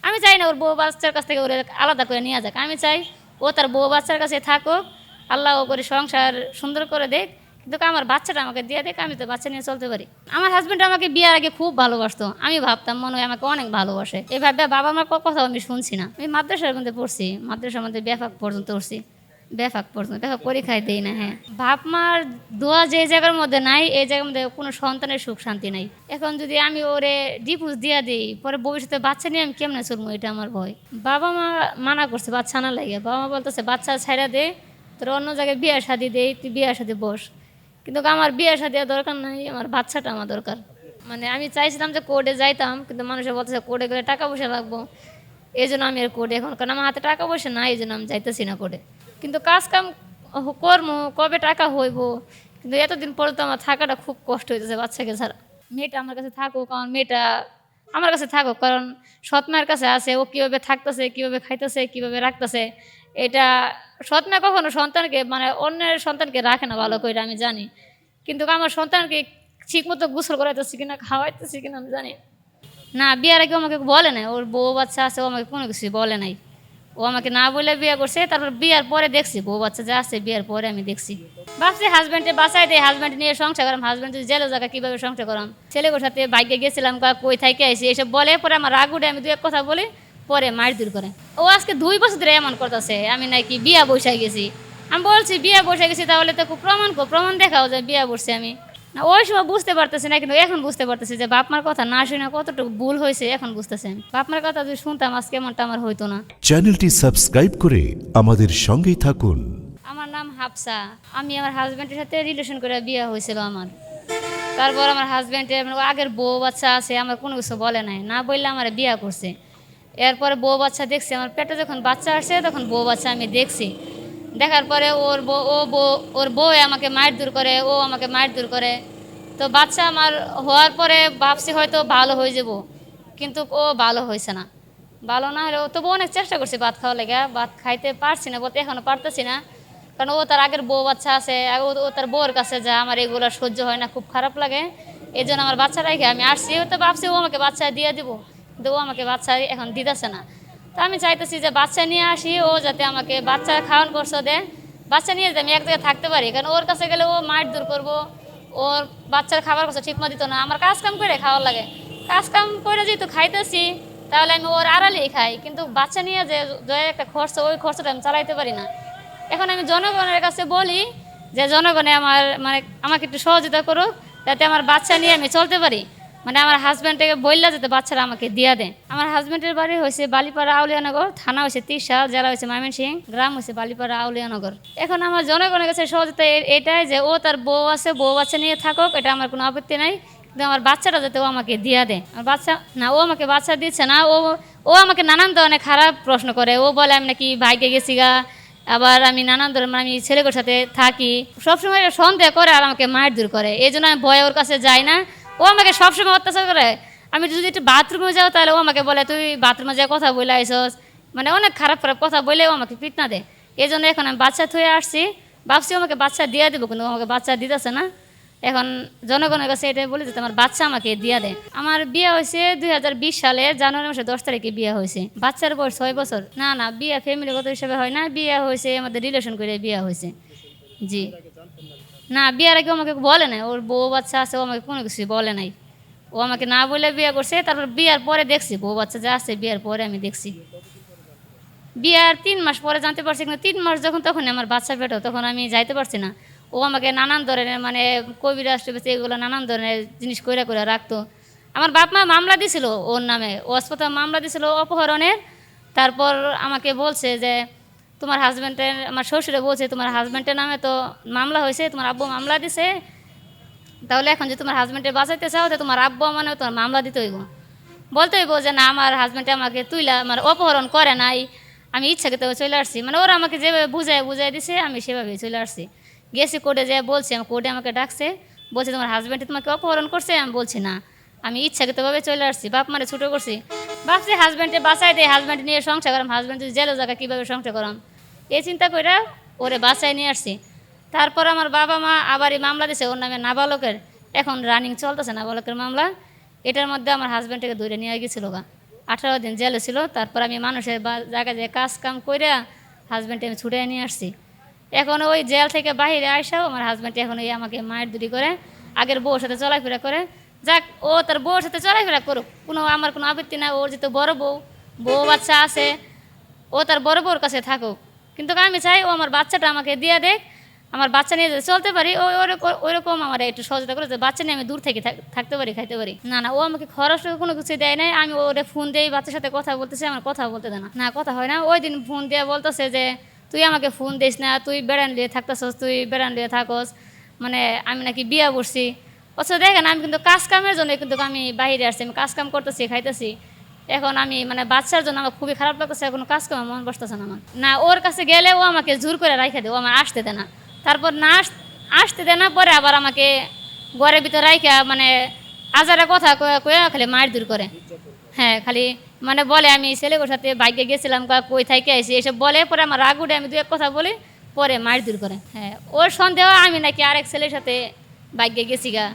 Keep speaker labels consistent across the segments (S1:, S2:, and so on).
S1: আমি চাই না ওর বউ বাচ্চার কাছ থেকে ওরে আলাদা করে নিয়ে যাক। আমি চাই ও তার বউ বাচ্চার কাছে থাকুক, আল্লাহ ও করে সংসার সুন্দর করে দেখ, কিন্তু আমার বাচ্চাটা আমাকে দিয়ে দেখ, আমি তো বাচ্চা নিয়ে চলতে পারি। আমার হাজব্যান্ড আমাকে বিয়ার আগে খুব ভালোবাসতো, আমি ভাবতাম মনে হয় আমাকে অনেক ভালোবাসে। এভাবে বাবা মার কথা আমি শুনছি না। আমি মাদ্রাসার মধ্যে পড়ছি, মাদ্রাসার মধ্যে ব্যাপক পর্যন্ত উঠছি, ব্যাপক পর্যন্ত ব্যাপক পরীক্ষায় দেই না। হ্যাঁ, বাপ মার দোয়া যে জায়গার মধ্যে নাই, এই জায়গার মধ্যে কোনো সন্তানের সুখ শান্তি নাই। এখন যদি আমি ওরে ডিভোর্স দিয়া দিই, পরে ভবিষ্যতে বাচ্চা নিয়ে আমি কেমনে চলবো, এটা আমার ভয়। বাবা মা মানা করছে বাচ্চা না লাগে, বাবা মা বলতেছে বাচ্চা ছাইড়া দে, তোর অন্য জায়গায় বিয়ে শাদি দেই, তুই বিয়ে শাদি বস। কিন্তু আমার বিয়ে শাদি দরকার নাই, আমার বাচ্চাটা আমার দরকার। মানে আমি চাইছিলাম যে কোর্টে যাইতাম, কিন্তু মানুষের বলতেছে কোর্টে গেলে টাকা পয়সা লাগবো, এই জন্য আমি আর কোর্টে এখন, কারণ আমার হাতে টাকা পয়সা নাই, এই জন্য আমি যাইতেছি না কোর্টে। কিন্তু কাজ কাম কর্ম কবে টাকা হইব, কিন্তু এতদিন পরে তো আমার থাকাটা খুব কষ্ট হইতেছে বাচ্চাকে ছাড়া। মেয়েটা আমার কাছে থাকুক, আমার মেয়েটা আমার কাছে থাকুক, কারণ সৎ মায়ের কাছে আছে, ও কীভাবে থাকতেছে, কীভাবে খাইতেছে, কীভাবে রাখতেছে, এটা সৎ মা কখনো সন্তানকে মানে অন্যের সন্তানকে রাখে না ভালো করে, আমি জানি। কিন্তু আমার সন্তানকে ঠিক মতো গোসল করাইতেছি কিনা, খাওয়াইতেছি কিনা আমি জানি না। বিয়ার আগে আমাকে বলে নাই, ওর বউ বাচ্চা আছে, ও আমাকে কোনো কিছু বলে নাই। ও আমাকে না বলে বিয়ে করছে, তারপর বিয়ার পরে দেখছি বউ বাচ্চা যা আছে, বিয়ার পরে আমি দেখছি। ভাবছি হাজব্যান্ডে বাঁচাই দেয়, হাজব্যান্ড নিয়ে সংসার করাম, হাজব্যান্ড যদি জেলে জায়গা কীভাবে সংসার করাম। ছেলেগুলোর সাথে বাইকে গেছিলাম, কই থাইকে আইসি, এসব বলে, পরে আমার রাগ উঠে, আমি দু এক কথা বলি, পরে মার দূর করে। ও আজকে 2 বছর ধরে এমন করতেছে আমি নাকি বিয়া বসাই গেছি। আমি বলছি বিয়া বসে গেছি, তাহলে তো প্রমাণ দেখাও যে বিয়া বসছি আমি। না ওই সময় বুঝতে পারতেছি না, কিন্তু এখন বুঝতে পারতেছি যে বাপ মার কথা না শুনে কতটুকু ভুল হয়েছে, এখন বুঝতেছি আমি। বাপ মার কথা যদি শুনতাম আজকে এমনটা আমার হইতো না।
S2: চ্যানেলটি সাবস্ক্রাইব করে আমাদের সঙ্গেই থাকুন।
S1: আমার নাম হাফসা। আমি আমার হাজব্যান্ডের সাথে রিলেশন করে বিয়ে হয়েছিল আমার। তারপর আমার হাজব্যান্ডের আগের বউ বাচ্চা আছে, আমার কোনো কিছু বলে নাই, না বললে আমার বিয়ে করছে। এরপরে বউ বাচ্চা দেখছি, আমার পেটে যখন বাচ্চা আসছে তখন বউ বাচ্চা আমি দেখছি। দেখার পরে ওর বউ আমাকে মারধর করে, ও আমাকে মারধর করে। তো বাচ্চা আমার হওয়ার পরে ভাবছি হয়তো ভালো হয়ে যাব, কিন্তু ও ভালো হয়েছে না। ভালো না হলেও তবু অনেক চেষ্টা করছি ভাত খাওয়া লেগে, ভাত খাইতে পারছি না বলতে, এখনও পারতেছি না। কারণ ও তার আগের বউ বাচ্চা আছে, ও তার বউর কাছে যা, আমার এগুলো সহ্য হয় না, খুব খারাপ লাগে। এই জন্য আমার বাচ্চা রেখে আমি আসছি, তো ভাবছি ও আমাকে বাচ্চা দিয়ে দিব, কিন্তু ও আমাকে বাচ্চা এখন দিতেছে না। তো আমি চাইতেছি যে বাচ্চা নিয়ে আসি, ও যাতে আমাকে বাচ্চা খাওয়ান খরচ দেয়, বাচ্চা নিয়ে যাতে আমি এক জায়গায় থাকতে পারি। কারণ ওর কাছে গেলে ও মার দূর করবো, ওর বাচ্চার খাবার খরচ ঠিক মতো দিত না, আমার কাজ কাম করে খাওয়ার লাগে। কাজ কাম করে যেহেতু খাইতেছি, তাহলে আমি ওর আড়ালেই খাই, কিন্তু বাচ্চা নিয়ে যে একটা খরচ, ওই খরচটা আমি চালাইতে পারি না। এখন আমি জনগণের কাছে বলি যে জনগণে আমাকে একটু সহযোগিতা করুক, যাতে আমার বাচ্চা নিয়ে আমি চলতে পারি। মানে আমার হাজব্যান্ডকে বললে যাতে বাচ্চারা আমাকে দিয়া দেয়। আমার হাজব্যান্ডের বাড়ি হয়েছে বালিপাড়া আউলিয়ানগর, থানা হয়েছে তিরশাল, জেলা হয়েছে ময়মনসিংহ, গ্রাম হয়েছে বালিপাড়া আউলিয়ানগর। এখন আমার জনগণের কাছে সহযোগিতা এটাই যে ও তার বউ আছে, বউ বাচ্চা নিয়ে থাকুক, এটা আমার কোনো আপত্তি নাই, কিন্তু আমার বাচ্চাটা যাতে ও আমাকে দিয়া দেয়। আমার বাচ্চা না, ও আমাকে বাচ্চা দিচ্ছে না। ও আমাকে নানান ধরনের খারাপ প্রশ্ন করে, ও বলে আমি নাকি ভাইকে গেছি গা, আবার আমি নানান ধরনের আমি ছেলেগুলোর সাথে থাকি, সবসময় সন্দেহ করে আর আমাকে মারধর করে। এই জন্য আমি ভয়ে ওর কাছে যাই না। ও আমাকে সবসময় অত্যাচার করে। আমি যদি একটু বাথরুমে যাও, তাহলে ও আমাকে বলে তুই বাথরুমে যা কথা বলে আইসস, মানে অনেক খারাপ খারাপ কথা বলে ও আমাকে পিটনা দেয়। এই জন্য এখন আমি বাচ্চা থুয়ে আসছি, ভাবছি আমাকে বাচ্চা দিয়ে দেবো, কিন্তু আমাকে বাচ্চা দিতেছে না। এখন জনগণের কাছে এটাই বলি যে আমার বাচ্চা আমাকে দিয়ে দেয়। আমার বিয়ে হয়েছে 2020 সালে জানুয়ারি মাসে 10 তারিখে বিয়ে হয়েছে। বাচ্চার বয়স 6 বছর। না না, বিয়ে ফ্যামিলিগত হিসেবে হয় না, বিয়ে হয়েছে আমাদের রিলেশন করে বিয়ে হয়েছে। জি না, বিয়ের আগে আমাকে বলে নাই, ওর বউ বাচ্চা আছে, ও আমাকে কোনো কিছু বলে নাই। ও আমাকে না বলে বিয়ে করছে, তারপর বিয়ার পরে দেখছি বউ বাচ্চা যা আছে, বিয়ের পরে আমি দেখছি। বিয়ার 3 মাস পরে জানতে পারছি, কিন্তু 3 মাস যখন তখন আমার বাচ্চা পেটো, তখন আমি যাইতে পারছি না। ও আমাকে নানান ধরনের মানে কবিরাজ টবিরাজ এগুলো নানান ধরনের জিনিস কইরা করে রাখতো। আমার বাপ মা মামলা দিছিল ওর নামে, ও হাসপাতাল মামলা দিছিল অপহরণের। তারপর আমাকে বলছে যে তোমার হাজব্যান্ডের, আমার শ্বশুরে বলছে তোমার হাজব্যান্ডের নামে তো মামলা হয়েছে, তোমার আব্বু মামলা দিছে, তাহলে এখন যে তোমার হাজব্যান্ডে বাঁচাইতে চাও, তো তোমার আব্বু মানে তোমার মামলা দিতে হইব। বলতে হইব যে না, আমার হাজব্যান্ডে আমাকে তুইলা আমার অপহরণ করে নাই, আমি ইচ্ছাকৃত চলে আসছি। মানে ওরা আমাকে যেভাবে বুঝাই দিছে, আমি সেভাবেই চলে আসছি। গেছি কোর্টে যেয়ে বলছি, আমার কোর্টে আমাকে ডাকছে, বলছে তোমার হাজব্যান্ডে তোমাকে অপহরণ করছে। আমি বলছি না, আমি ইচ্ছাকৃতভাবে চলে আসছি, বাপ মানে ছুটো করছি। ভাবছি হাজব্যান্ডে বাঁচাই দেয়, হাজব্যান্ড নিয়ে সংসার করাম, হাজব্যান্ড যদি জেলে জায়গা কীভাবে সংসার করাম, এই চিন্তা করে ওরে বাঁচাই নিয়ে আসছি। তারপর আমার বাবা মা আবার এই মামলা দিছে ওর নামে নাবালকের, এখন রানিং চলতেছে নাবালকের মামলা। এটার মধ্যে আমার হাজব্যান্ডকে ধরে নিয়ে গেছিল গা। 18 দিন জেলে ছিল। তারপর আমি মানুষের জায়গায় যে কাজ কাম করে হাজব্যান্ডে আমি ছুটে নিয়ে আসছি। এখন ওই জেল থেকে বাইরে আসাও আমার হাজব্যান্ড এখন এই আমাকে মায়ের দুরি করে, আগের বউর সাথে চলাফেরা করে। যাক, ও তার বউর সাথে চলাফেরা করুক, আমার কোনো আপত্তি না। ওর যেহেতু বড় বউ বাচ্চা আছে, ও তার বড় বউর কাছে থাকুক। কিন্তু আমি চাই ও আমার বাচ্চাটা আমাকে দিয়ে দেখ, আমার বাচ্চা নিয়ে যদি চলতে পারি ওইরকম আমার একটু সহযোগিতা করে, যে বাচ্চা নিয়ে আমি দূর থেকে থাকতে পারি, খাইতে পারি। না, ও আমাকে খরচ কোনো কিছু দেয় নাই। আমি ওরে ফোন দিই, বাচ্চার সাথে কথা বলতেছে, আমার কথা বলতে দেয় না, কথা হয় না। ওই দিন ফোন দিয়ে বলতেছে যে তুই আমাকে ফোন দিস না, তুই বেড়ান লিয়ে থাকতেছস, তুই বেড়ান লিয়ে থাকস, মানে আমি নাকি বিয়া করছি। অথচ দেখেন আমি কিন্তু কাজ কামের জন্য কিন্তু আমি বাইরে আসছি, আমি কাজ কাম করতেছি, খাইতেছি। এখন আমি মানে বাচ্চার জন্য আমার খুবই খারাপ লাগতেছে, এখন কাজ কামে মন বসতেছে না আমার। না, ওর কাছে গেলে ও আমাকে জোর করে রাইখা দেয়, ও আমার আসতে দেয় না। তারপর না আসতে দেয় না, পরে আবার আমাকে ঘরের ভিতরে রাইখা মানে আজারা কথা কয়ে খালি মার দূর করে। হ্যাঁ, খালি মানে বলে আমি ছেলের সাথে বাইকে গেছিলাম, কই থাইকে আইসি এসব বলে। পরে আমার রাগ উঠে, আমি দু এক কথা বলি, পরে মার দূর করে। হ্যাঁ, ওর সন্দেহ আমি নাকি আরেক ছেলের সাথে বাইকে গেছি গা,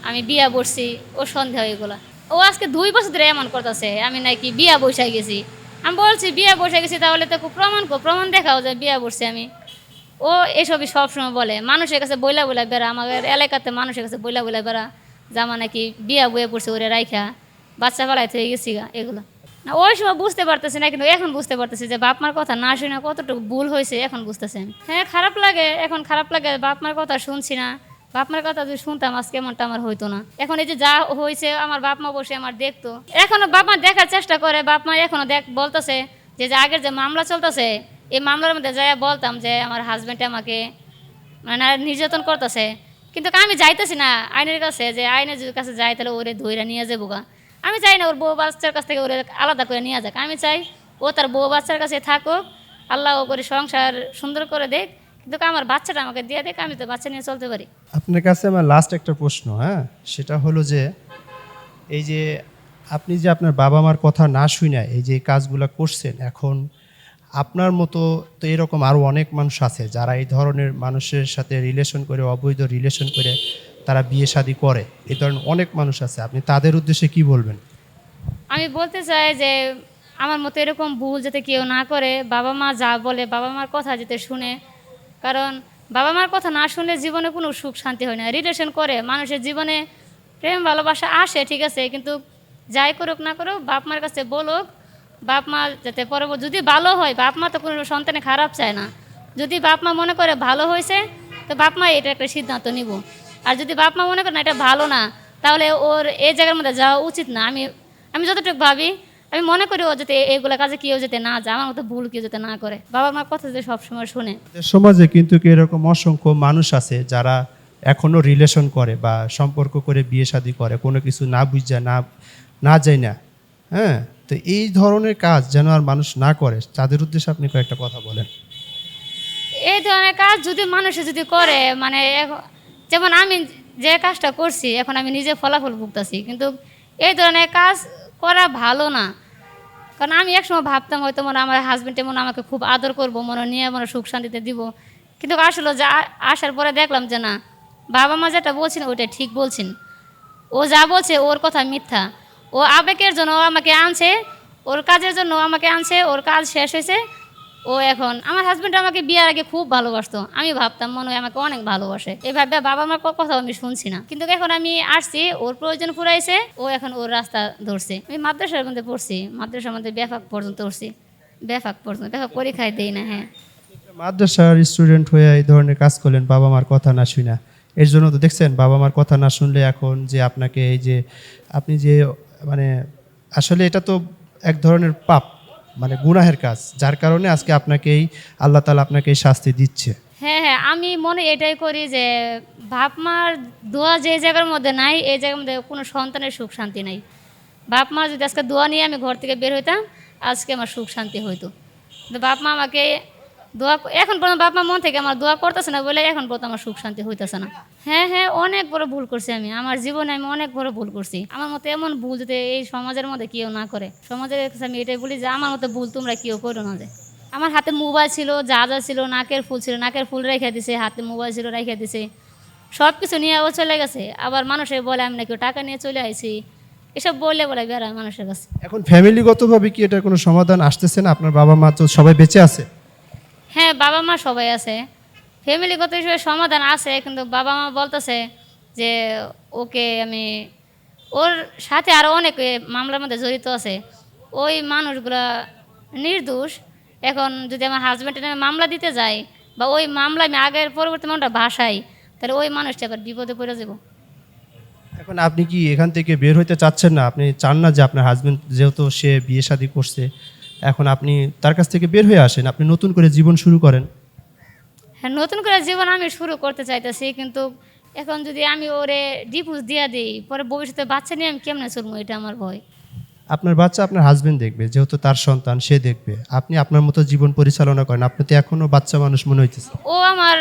S1: আমি বিয়া বসছি, ওর সন্দেহ এগুলো। ও আজকে 2 বছর ধরে এমন করতেছে আমি নাকি বিয়া বসে গেছি। আমি বলছি বিয়া বসে গেছি, তাহলে তো প্রমাণ দেখাও যে বিয়া বসছি আমি। ও এসবই সবসময় বলে, মানুষের কাছে বইলা বেড়া, আমাদের এলাকাতে মানুষের কাছে বইলা বেড়া, জামা নাকি বিয়া বয়ে পড়ছে ওরে রাইখা, বাচ্চা ফেলাই থেকে গেছি গা, এগুলো। না, ওই সময় বুঝতে পারতেছি না, কিন্তু এখন বুঝতে পারতেছি যে বাপ মার কথা না শুনে কতটুকু ভুল হয়েছে, এখন বুঝতেছি আমি। হ্যাঁ, খারাপ লাগে, এখন খারাপ লাগে, বাপ মার কথা শুনছি না। বাপ মার কথা যদি শুনতাম আজকে এমনটা আমার হইতো না। এখন এই যে যা হয়েছে, আমার বাপ মা বসে আমার দেখতো, এখনো বাপ মা দেখার চেষ্টা করে। বাপ মা এখনো বলতেছে যে আগের যে মামলা চলতেছে, এই মামলার মধ্যে যাই বলতাম যে আমার হাজব্যান্ডে আমাকে মানে নির্যাতন করতেছে, কিন্তু আমি যাইতেছি না আইনের কাছে, যে আইনের যদি কাছে যাই তাহলে ওরে ধইরা নিয়ে যাবো গা। আমি চাই না ওর বউ বাচ্চার কাছ থেকে ওরে আলাদা করে নিয়ে যাক। আমি চাই ও তার বউ বাচ্চার কাছে থাকুক, আল্লাহ ও করে সংসার সুন্দর করে দেখ, কিন্তু আমার বাচ্চাটা আমাকে দিয়ে দেখ, আমি তো বাচ্চা নিয়ে চলতে পারি।
S3: আপনার কাছে আমার লাস্ট একটা প্রশ্ন, হ্যাঁ, সেটা হলো যে এই যে আপনি যে আপনার বাবা মার কথা না শুনে এই যে কাজগুলো করছেন, এখন আপনার মতো তো এরকম আরও অনেক মানুষ আছে যারা এই ধরনের মানুষের সাথে রিলেশন করে, অবৈধ রিলেশন করে তারা বিয়ে শাদী করে। এই ধরনের অনেক মানুষ আছে, আপনি তাদের উদ্দেশ্যে কি বলবেন?
S1: আমি বলতে চাই যে আমার মতো এরকম ভুল যাতে কেউ না করে, বাবা মা যা বলে বাবা মার কথা যাতে শুনে। কারণ বাবা মার কথা না শুনলে জীবনে কোনো সুখ শান্তি হয় না। রিলেশন করে মানুষের জীবনে প্রেম ভালোবাসা আসে, ঠিক আছে, কিন্তু যাই করুক না করুক বাপ মার কাছে বলুক। বাপ মা যাতে পরবর্তী যদি ভালো হয়, বাপ মা তো কোনো সন্তানে খারাপ চায় না। যদি বাপ মা মনে করে ভালো হয়েছে, তো বাপ মা এটা একটা সিদ্ধান্ত নিব। আর যদি বাপ মা মনে করে না এটা ভালো না, তাহলে ওর এই জায়গার মধ্যে যাওয়া উচিত না। আমি যতটুকু ভাবি, আমি মনে করি ও যাতে এইগুলো কাজে কেউ যেতে না যায়, আমার মতো ভুল কেউ যেতে না করে, বাবা মার কথা যাতে সবসময় শুনে।
S3: সমাজে কিন্তু এরকম অসংখ্য মানুষ আছে যারা এখনো রিলেশন করে বা সম্পর্ক করে বিয়ে শাদী করে, কোনো কিছু না বুঝা না যায় না। হ্যাঁ, তো এই ধরনের কাজ যেন আর মানুষ না করে, তাদের উদ্দেশ্যে আপনি কয়েকটা কথা বলেন।
S1: এই ধরনের কাজ যদি মানুষে যদি করে, মানে যেমন আমি যে কাজটা করছি, এখন আমি নিজে ফলাফল ভুগতেছি, কিন্তু এই ধরনের কাজ করা ভালো না। কারণ আমি একসময় ভাবতাম হয়তো মনে আমার হাজব্যান্ডে মনে আমাকে খুব আদর করবো, মনে নিয়ে মনে সুখ শান্তিতে দিব, কিন্তু আসলে যা আসার পরে দেখলাম যে না, বাবা মা যেটা বলছেন ওইটা ঠিক বলছেন। ও যা বলছে ওর কথা মিথ্যা। ও আবেগের জন্য আমাকে আনছে, ওর কাজের জন্য আমাকে আনছে, ওর কাজ শেষ হয়েছে। ও এখন আমার হাজব্যান্ড আমাকে বিয়ার আগে খুব ভালোবাসতো, আমি ভাবতাম মনে হয় আমাকে অনেক ভালোবাসে, এভাবে বাবা মার কথা আমি শুনছি না। কিন্তু এখন আমি আসছি, ওর প্রয়োজন ফুরাইছে, ও এখন ওর রাস্তা ধরছে। আমি মাদ্রাসার মধ্যে পড়ছি, মাদ্রাসার মধ্যে বেফাক পর্যন্ত উঠছি, বেফাক পরীক্ষায় দেই না। হ্যাঁ,
S3: মাদ্রাসার স্টুডেন্ট হয়ে এই ধরনের কাজ করলেন বাবা মার কথা না শুনে, এর জন্য তো দেখছেন বাবা মার কথা না শুনলে এখন যে আপনাকে এই যে আপনি যে মানে আসলে এটা তো এক ধরনের পাপ, মানে গুনাহের কাজ, যার কারণে আজকে আপনাকে এই আল্লাহ তাআলা আপনাকে এই শাস্তি দিচ্ছে।
S1: হ্যাঁ, আমি মনে এটাই করি যে বাপ মার দোয়া যে জায়গার মধ্যে নাই, এই জায়গার মধ্যে কোনো সন্তানের সুখ শান্তি নাই। বাপ মা যদি আজকে দোয়া নিয়ে আমি ঘর থেকে বের হইতাম, আজকে আমার সুখ শান্তি হইতো। কিন্তু বাপ মা আমাকে দোয়া, এখন পর্যন্ত বাপ মা মন থেকে আমার দোয়া করতেছে না বলে এখন পর্যন্ত আমার সুখ শান্তি হইতেছে না। হ্যাঁ, অনেক বড় ভুল করছি আমি আমার জীবনে, আমি অনেক বড় ভুল করছি। আমার মতো এমন ভুল যাতে এই সমাজের মধ্যে কেউ না করে। সমাজের কাছে আমি এটাই বলি যে আমার মতো ভুল তোমরা কেউ করো না। যে আমার হাতে মোবাইল ছিল, যা ছিল, নাকের ফুল ছিল, নাকের ফুল রেখে দিছে, হাতে মোবাইল ছিল রেখে দিছে, সব কিছু নিয়ে ও চলে গেছে। আবার মানুষে বলে আমি নাকি টাকা নিয়ে চলে আইছি, এসব বলে বলে বেড়ায় মানুষের কাছে।
S3: এখন ফ্যামিলিগতভাবে কি এটার কোনো সমাধান আসতেছে না? আপনার বাবা মা তো সবাই বেঁচে আছে।
S1: হ্যাঁ, বাবা মা সবাই আছে, ফ্যামিলিগত হিসেবে সমাধান আছে, কিন্তু বাবা মা বলতেছে যে ওকে আমি, ওর সাথে আরও অনেক মামলার মধ্যে জড়িত আছে, ওই মানুষগুলা নির্দোষ। এখন যদি আমার হাজব্যান্ডের নামে মামলা দিতে যাই বা ওই মামলা আমি আগের পরবর্তী মামলাটা ভাসাই, তাহলে ওই মানুষটা আবার বিপদে পড়ে যাব।
S3: এখন আপনি কি এখান থেকে বের হইতে চাচ্ছেন না? আপনি চান না যে আপনার হাজবেন্ড যেহেতু সে বিয়ে শাদী করছে, এখন আপনি তার কাছ থেকে বের হয়ে আসেন, আপনি নতুন করে জীবন শুরু করেন?
S1: হ্যাঁ, নতুন করে জীবন আমি শুরু করতে চাইতেছি, কিন্তু এখন যদি আমি ওরে ডিভোর্স দিয়ে দিই, পরে ভবিষ্যতে বাচ্চা নিয়ে আমি কেমনে চলবো, এটা আমার ভয়।
S3: আপনার বাচ্চা আপনার হাজবেন্ড দেখবে, যেহেতু তার সন্তান সে দেখবে। আপনি আপনার মতো জীবন পরিচালনা করেন, আপনি তো এখনো বাচ্চা মানুষ মনে হইতেছে।
S1: ও আমার,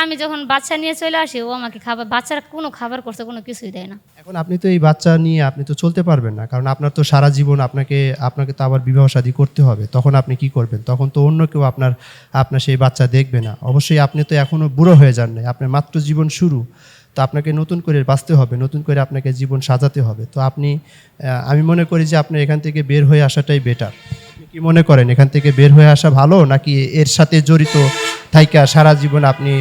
S1: আমি যখন বাচ্চা নিয়ে চলে আসি, ও আমাকে খাবার, বাচ্চার কোনো খাবার করতে কোনো কিছুই দেয় না।
S3: এখন আপনি তো এই বাচ্চা নিয়ে আপনি তো চলতে পারবেন না, কারণ আপনার তো সারা জীবন আপনাকে তো আবার বিবাহ শাদী করতে হবে। তখন আপনি কি করবেন? তখন তো অন্য কেউ আপনার সেই বাচ্চা দেখবে না। অবশ্যই আপনি তো এখনো বুড়ো হয়ে যান নাই, আপনার মাত্র জীবন শুরু। তো আপনাকে নতুন করে বাঁচতে হবে, নতুন করে আপনাকে জীবন সাজাতে হবে। তো আমি মনে করি যে আপনি এখান থেকে বের হয়ে আসাটাই বেটার। আপনি কি মনে করেন, এখান থেকে বের হয়ে আসা ভালো, নাকি এর সাথে জড়িত থাইকা সারা জীবন আপনি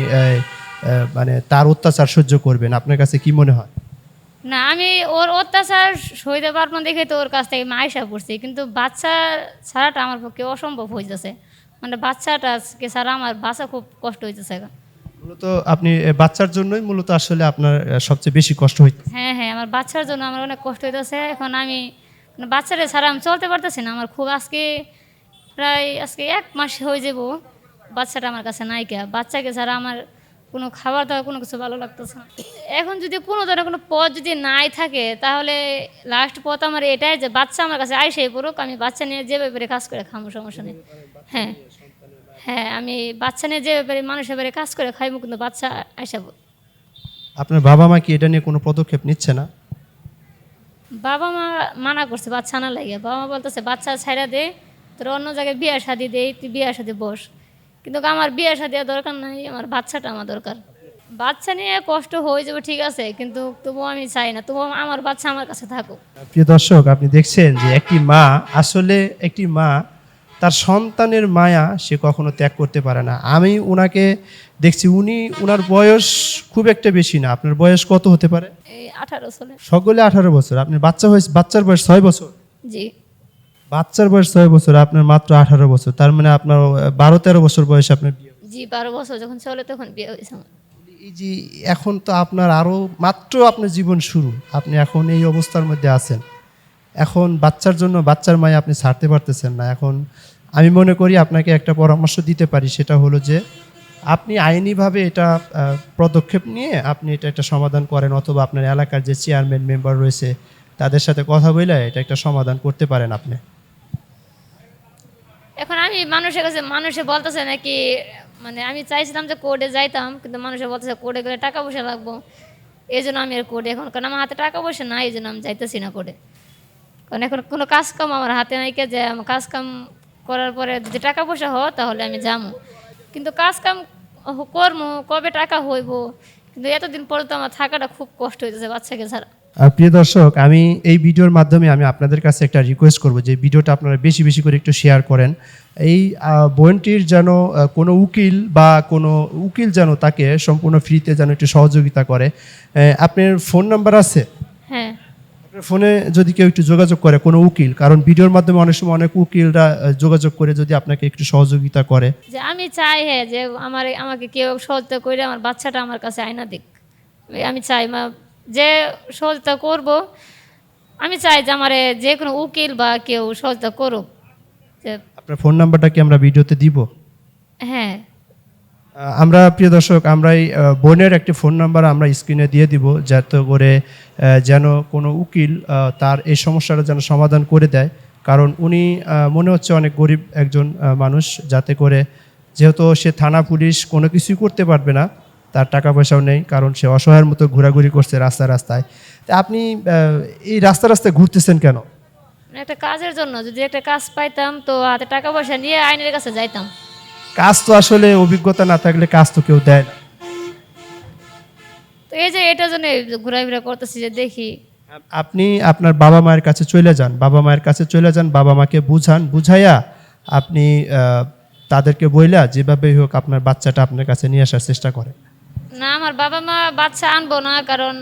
S3: মানে তার অত্যাচার সহ্য করবেন? আপনার কাছে কি মনে হয়?
S1: না, আমি ওর অত্যাচার সইতে পারবো না দেখে তো ওর কাছ থেকে আমি আয়সা পড়ছি, কিন্তু বাচ্চা ছাড়াটা আমার পক্ষে অসম্ভব হয়ে যাচ্ছে। মানে বাচ্চাটাকে ছাড়া আমার বাচ্চা খুব কষ্ট হইতেছে।
S3: মূলত আপনি বাচ্চার জন্যই মূলত আসলে আপনার সবচেয়ে বেশি কষ্ট হইতে।
S1: হ্যাঁ হ্যাঁ, আমার বাচ্চার জন্য আমার অনেক কষ্ট হইতেছে। এখন আমি মানে বাচ্চাটা ছাড়া আমি চলতে পারতেছি না। আমার খুব আজকে 1 মাস হয়ে যাব বাচ্চাটা আমার কাছে নাইকা। বাচ্চাকে ছাড়া আমার কোনো খাবার দাবার কোনো কিছু ভালো লাগতেছে না। এখন যদি কোনো ধরনের কোনো পথ যদি নাই থাকে, তাহলে লাস্ট পথ আমার এটাই যে বাচ্চা আমার কাছে আইসাই পড়ুক, আমি বাচ্চা নিয়ে যে ব্যাপারে কাজ করে খামো, সমস্যা নেই। হ্যাঁ হ্যাঁ, আমি বাচ্চা নিয়ে যে ব্যাপারে মানুষের ব্যাপারে কাজ করে খাইবো, কিন্তু বাচ্চা আইসা পড়ুক।
S3: আপনার বাবা মা কি এটা নিয়ে কোনো পদক্ষেপ নিচ্ছে না?
S1: বাবা মা মানা করছে বাচ্চা না লাগে। বাবা মা বলতেছে বাচ্চা ছাইড়া দে, তোর অন্য জায়গায় বিয়া শাদি দে, তুই বিয়া শাদি বস। কিন্তু আমার বিয়া শাদি দরকার নাই, আমার বাচ্চাটা আমার দরকার। বাচ্চা নিয়ে কষ্ট হয়ে যাবে ঠিক আছে, কিন্তু তবুও আমি চাই না, তবুও আমার বাচ্চা আমার কাছে থাকুক।
S3: প্রিয় দর্শক, আপনি দেখছেন যে একটি মা তার সন্তানের মায়া সে কখনো ত্যাগ করতে পারে না। আমি ওনাকে দেখছি, উনার বয়স খুব একটা বেশি না। আপনার বয়স কত হতে পারে?
S1: এই 18 সালে।
S3: সকলে 18 বছর। আপনার বাচ্চার বয়স 6 বছর।
S1: জি।
S3: বাচ্চার বয়স 6 বছর, আপনার মাত্র 18 বছর। তার মানে আপনার 12-13 বছর বয়সে আপনার বিয়ে।
S1: জি, 12 বছর যখন চলে তখন বিয়ে হয়েছে আমার।
S3: এই যে এখন তো আপনার আরো মাত্র আপনার জীবন শুরু, আপনি এখন এই অবস্থার মধ্যে আছেন। এখন বাচ্চার জন্য বাচ্চার মায়ে আপনি ছাড়তে পারতেছেন না। এখন আমি মনে করি আপনাকে একটা পরামর্শ দিতে পারি, সেটা হলো যে আপনি আইনিভাবে এটা পদক্ষেপ নিয়ে আপনি এটা একটা সমাধান করেন, অথবা আপনার এলাকার যে চেয়ারম্যান মেম্বার রয়েছে তাদের সাথে কথা বলে এটা একটা সমাধান করতে পারেন আপনি।
S1: এখন আমি মানুষের কাছে, মানুষে বলতেছে নাকি, মানে আমি চাইছিলাম যে কোর্টে যাইতাম, কিন্তু মানুষে বলতেছে কোর্টে গেলে টাকা পয়সা লাগবো, এই জন্য আমি আর কোর্টে, এখন কারণ আমার হাতে টাকা পয়সা নাই, এই জন্য আমি যাইতেছি না কোর্টে। কারণ এখন কোনো কাজ কাম আমার হাতে নাই, কে যে আমার কাজ কাম করার পরে যদি টাকা পয়সা হয় তাহলে আমি যাবো, কিন্তু কাজ কাম করবো কবে টাকা হইব, কিন্তু এতদিন পরে তো আমার থাকাটা খুব কষ্ট হইতেছে বাচ্চাকে ছাড়া।
S3: প্রিয় দর্শক, আমি এই ভিডিওর মাধ্যমে আমি আপনাদের কাছে একটা রিকোয়েস্ট করব যে ভিডিওটা আপনারা বেশি বেশি করে একটু শেয়ার করেন। এই বোনটির যেন কোনো উকিল যেন তাকে সম্পূর্ণ ফ্রিতে যেন একটু সহযোগিতা করে। আপনার ফোন নাম্বার আছে?
S1: হ্যাঁ,
S3: আপনার ফোনে যদি কেউ একটু যোগাযোগ করে কোনো উকিল, কারণ ভিডিওর মাধ্যমে অনেক সময় অনেক উকিলরা যোগাযোগ করে যদি আপনাকে একটু সহযোগিতা করে।
S1: যে আমি চাই হ্যাঁ যে আমাকে কেউ সহযোগিতা করে আমার বাচ্চাটা আমার কাছে আয়না দিক। আমি চাই যে সহযোগিতা করব, আমি চাই যে আমার যে কোনো উকিল বা কেউ সহযোগিতা করুক।
S3: আপনার ফোন নাম্বারটা কি আমরা ভিডিওতে দিব?
S1: হ্যাঁ,
S3: আমরা প্রিয় দর্শক, আমরা এই বোনের একটি ফোন নাম্বার আমরা স্ক্রিনে দিয়ে দিব, যাতে করে যেন কোনো উকিল তার এই সমস্যাটা যেন সমাধান করে দেয়। কারণ উনি মনে হচ্ছে অনেক গরিব একজন মানুষ, যাতে করে যেহেতু সে থানা পুলিশ কোনো কিছুই করতে পারবে না, তার টাকা পয়সাও নেই, কারণ সে অসহায়ের মতো ঘোরাঘুরি করছে রাস্তায়। তা আপনি এই রাস্তায় ঘুরতেছেন কেন?
S1: একটা কাজের জন্য। যদি একটা কাজ পাইতাম তো হাতে টাকা পয়সা নিয়ে আইনের কাছে যাইতাম।
S3: কাজ তো আসলে অভিজ্ঞতা না থাকলে কাজ তো কেউ দেয় না।
S1: তো এই যে এটার জন্য ঘোরাফেরা করতেছি, যে দেখি
S3: আপনি আপনার বাবা মায়ের কাছে চলে যান, বাবা মায়ের কাছে চলে যান, বাবা মাকে বুঝাইয়া আপনি তাদেরকে বইলা যেভাবেই হোক আপনার বাচ্চাটা আপনার কাছে নিয়ে আসার চেষ্টা করেন।
S1: না, আমার বাবা মা বাচ্চা আনবো না, কারণ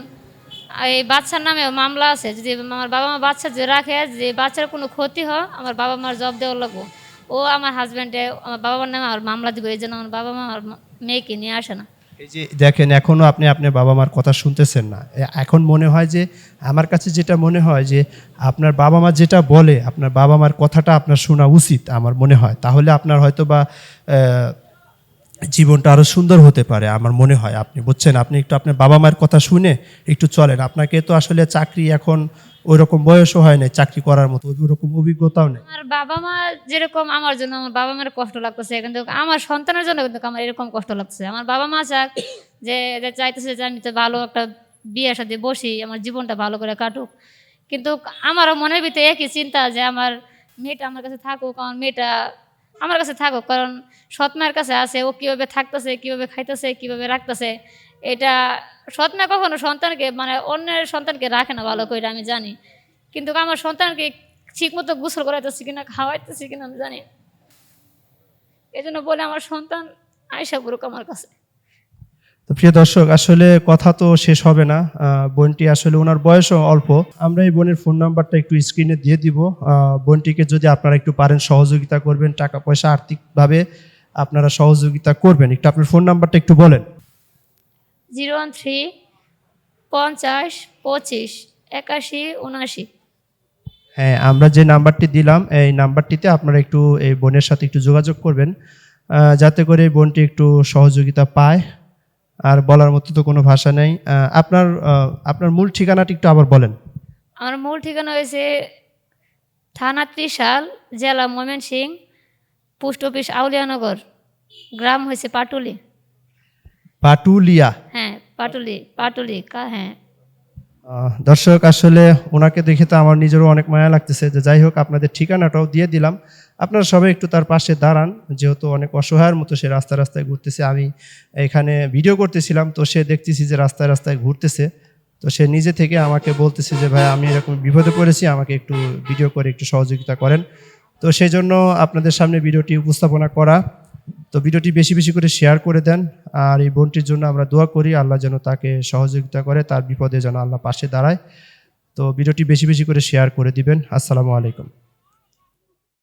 S1: এই বাচ্চার নামে মামলা আছে। যদি আমার বাবা মা বাচ্চা যে রাখে, যে বাচ্চার কোনো ক্ষতি হয়, আমার বাবা মার জব দেওয়া লাগবো। ও আমার হাজব্যান্ডে আমার বাবা মার নামে আমার মামলা দিব, এই জন্য আমার বাবা মা আমার মেয়েকে নিয়ে আসে না।
S3: এই যে দেখেন, এখনো আপনি আপনার বাবা মার কথা শুনতেছেন না। এখন মনে হয় যে, আমার কাছে যেটা মনে হয় যে আপনার বাবা মা যেটা বলে আপনার বাবা মার কথাটা আপনার শোনা উচিত আমার মনে হয়। তাহলে আপনার হয়তো বা জীবনটা আরো সুন্দর হতে পারে আমার মনে হয়। আপনি বুঝছেন, আপনি একটু আপনার বাবা মায়ের কথা শুনে একটু চলেন। আপনাকে তো আসলে চাকরি এখন ওই রকম বয়সও হয় না চাকরি করার মতো, ওই রকম অভিজ্ঞতাও নেই।
S1: আমার বাবা মা যেরকম আমার জন্য, আমার বাবা মার কষ্ট লাগতেছে, কিন্তু আমার সন্তানের জন্য কিন্তু আমার এরকম কষ্ট লাগছে। আমার বাবা মা চাক যে যে চাইতেছে যে আমি তো ভালো একটা বিয়ের সাথে বসি, আমার জীবনটা ভালো করে কাটুক, কিন্তু আমারও মনের ভিতরে একই চিন্তা যে আমার মেয়েটা আমার কাছে থাকুক, আমার মেয়েটা আমার কাছে থাকুক। কারণ সৎ মায়ের কাছে আছে, ও কীভাবে থাকতেছে, কীভাবে খাইতেছে, কীভাবে রাখতেছে, এটা সৎ মা কখনো সন্তানকে মানে অন্যের সন্তানকে রাখে না ভালো করে, আমি জানি। কিন্তু আমার সন্তানকে ঠিক মতো গোসল করাইতেছি কিনা, খাওয়াইতেছি কিনা আমি জানি। এই জন্য বলে আমার সন্তান আয়সা করুক আমার কাছে।
S3: তো প্রিয় দর্শক, আসলে কথা তো শেষ হবে না। বোনটি আসলে ওনার বয়সও অল্প। আমরা এই বোনের ফোন নাম্বারটা একটু স্ক্রিনে দিয়ে দিব। বোনটিকে যদি আপনারা একটু পারেন সহযোগিতা করবেন, টাকা পয়সা আর্থিকভাবে আপনারা সহযোগিতা করবেন। একটু আপনার ফোন নাম্বারটা একটু বলেন।
S1: 013 50 25 81 79।
S3: হ্যাঁ, আমরা যে নাম্বারটি দিলাম এই নাম্বারটিতে আপনারা একটু এই বোনের সাথে একটু যোগাযোগ করবেন, যাতে করে এই বোনটি একটু সহযোগিতা পায়। আর বলার মতো তো কোনো ভাষা নেই। আপনার মূল ঠিকানাটি একটু আবার বলেন।
S1: আমার মূল ঠিকানা হয়েছে থানা ত্রিশাল, জেলা ময়মনসিংহ, পোস্ট অফিস আউলিয়ানগর, গ্রাম হয়েছে পাটুলি।
S3: পাটুলিয়া।
S1: হ্যাঁ, পাটুলি হ্যাঁ।
S3: দর্শক, আসলে ওনাকে দেখে তো আমার নিজেরও অনেক মায়া লাগতেছে। যে যাই হোক, আপনাদের ঠিকানাটাও দিয়ে দিলাম। আপনারা সবাই একটু তার পাশে দাঁড়ান, যেহেতু অনেক অসহায়ের মতো সে রাস্তায় রাস্তায় ঘুরতেছে। আমি এখানে ভিডিও করতেছিলাম, তো সে দেখতেছি যে রাস্তায় রাস্তায় ঘুরতেছে। তো সে নিজে থেকে আমাকে বলতেছে যে ভাই, আমি এরকম বিপদে পড়েছি, আমাকে একটু ভিডিও করে একটু সহযোগিতা করেন। তো সেই জন্য আপনাদের সামনে ভিডিওটি উপস্থাপনা করা। তো ভিডিওটি বেশি বেশি করে শেয়ার করে দেন। আর এই বোনটির জন্য আমরা দোয়া করি, আল্লাহ যেন তাকে সহযোগিতা করে, তার বিপদে যেন আল্লাহ পাশে দাঁড়ায়। তো ভিডিওটি বেশি বেশি করে শেয়ার করে দিবেন। আসসালামু আলাইকুম।